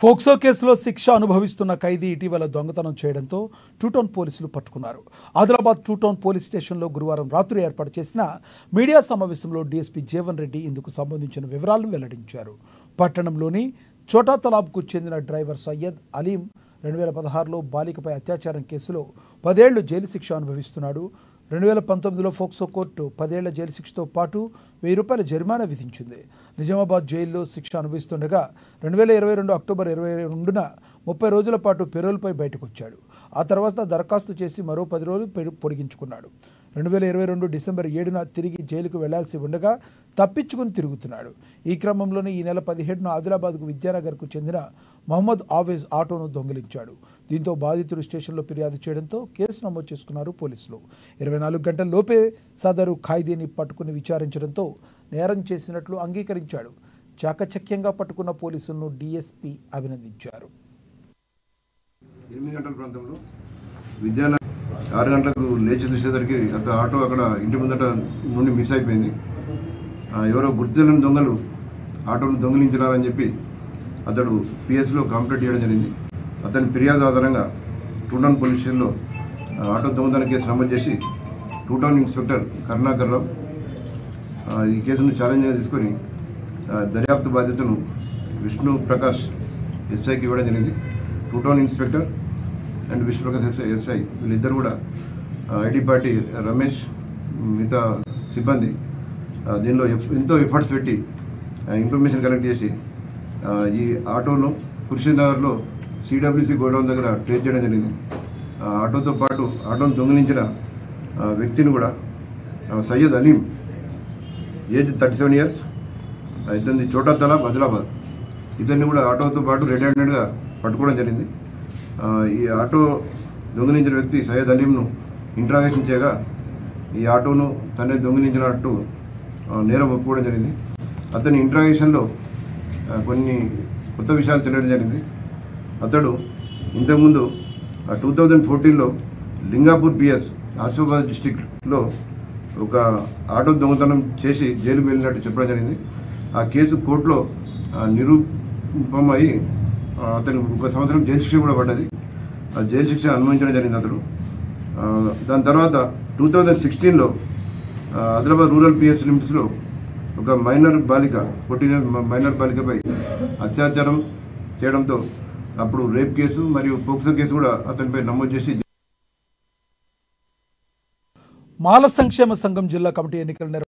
POCSO కేసులో శిక్ష అనుభవిస్తున్న ఖైదీ ఇటీవల దొంగతనం చేయడంతో టూ టౌన్ పోలీసులు పట్టుకున్నారు. ఆదిలాబాద్ టూ టౌన్ పోలీస్ స్టేషన్లో గురువారం రాత్రి ఏర్పాటు చేసిన మీడియా సమావేశంలో డీఎస్పీ జీవన్ రెడ్డి ఇందుకు సంబంధించిన వివరాలను వెల్లడించారు. పట్టణంలోని చోటా తలాబ్కు చెందిన డ్రైవర్ సయ్యద్ అలీం 2016లో బాలికపై అత్యాచారం కేసులో 10 ఏళ్లు జైలు శిక్ష అనుభవిస్తున్నాడు. 2019లో ఫోక్సో కోర్టు 10 ఏళ్ల జైలు శిక్షతో పాటు ₹1000 జరిమానా విధించింది. నిజామాబాద్ జైల్లో శిక్ష అనుభవిస్తుండగా 2022 అక్టోబర్ 22న 30 రోజుల పాటు పెరోల్పై బయటకు వచ్చాడు. ఆ తర్వాత దరఖాస్తు చేసి మరో 10 రోజులు పొడిగించుకున్నాడు. 2022 డిసెంబర్ 7న తిరిగి జైలుకు వెళ్లాల్సి ఉండగా తప్పించుకుని తిరుగుతున్నాడు. ఈ క్రమంలోనే ఈ నెల 17న ఆదిలాబాద్కు విద్యానగర్కు చెందిన మహమ్మద్ ఆవేజ్ ఆటోను దొంగిలించాడు. దీంతో బాధితుడు స్టేషన్లో ఫిర్యాదు చేయడంతో కేసు నమోదు చేసుకున్నారు పోలీసులు. 24 గంటల లోపే సదరు ఖైదీని పట్టుకుని విచారించడంతో నేరం చేసినట్లు అంగీకరించాడు. చాకచక్యంగా పట్టుకున్న పోలీసులను డీఎస్పీ అభినందించారు. 8 గంటల ప్రాంతంలో విద్యానగర్ 6 గంటలకు లేచి చూసేసరికి అంత ఆటో అక్కడ ఇంటి ముందట నుండి మిస్ అయిపోయింది. ఎవరో గుర్తులేని దొంగలు ఆటోను దొంగిలించినారని చెప్పి అతడు పిఎస్లో కంప్లైంట్ చేయడం జరిగింది. అతని ఫిర్యాదు ఆధారంగా టూ టౌన్ పోలీస్ స్టేషన్లో ఆటో దొంగతన కేసు నమోదు చేసి టూ టౌన్ ఇన్స్పెక్టర్ కరుణాకర్ రావు ఈ కేసును ఛాలెంజ్గా తీసుకొని దర్యాప్తు బాధ్యతను విష్ణు ప్రకాష్ ఎస్ఐకి ఇవ్వడం జరిగింది. Two town inspector and Vishnu Prakash SI వీళ్ళిద్దరు కూడా ఐటీ పార్టీ రమేష్ మిగతా సిబ్బంది దీనిలో ఎంతో ఎఫర్ట్స్ పెట్టి ఇన్ఫర్మేషన్ కలెక్ట్ చేసి ఈ ఆటోను కుర్షీనగర్లో సిడబ్ల్యూసి గోడౌన్ దగ్గర ట్రేస్ చేయడం జరిగింది. ఆటోతో పాటు ఆటోను దొంగిలించిన వ్యక్తిని కూడా సయ్యద్ అలీం ఏజ్ 37 ఇయర్స్, ఇతని చోటా తలాబ్ ఆదిలాబాద్, ఇతన్ని కూడా ఆటోతో పాటు రెడ్ హ్యాండెడ్గా పట్టుకోవడం జరిగింది. ఈ ఆటో దొంగిలించిన వ్యక్తి సయ్యద్ అలీంను ఇంట్రాగేషన్ చేయగా ఈ ఆటోను తనే దొంగిలించినట్టు నేరం ఒప్పుకోవడం జరిగింది. అతని ఇంట్రాగేషన్లో కొన్ని కొత్త విషయాలు తెలియడం జరిగింది. అతడు ఇంతకుముందు 2014లో లింగాపూర్ పిఎస్ ఆసిఫాబాద్ డిస్టిక్లో ఒక ఆటో దొంగతనం చేసి జైలుకు వెళ్ళినట్టు చెప్పడం జరిగింది. ఆ కేసు కోర్టులో నిరూపమై అతను 1 సంవత్సరం జైలు శిక్ష కూడా పడ్డది. ఆ జైలు శిక్ష అనుభవించడం జరిగింది అతడు. దాని తర్వాత 2016లో ఆదిలాబాద్ రూరల్ పిఎస్ లిమిట్స్లో ఒక మైనర్ బాలికపై అత్యాచారం చేయడంతో అప్పుడు రేప్ కేసు మరియు పోక్సో కేసు కూడా అతనిపై నమోదు చేసి మాల సంక్షేమ సంఘం జిల్లా కమిటీ ఎన్నికల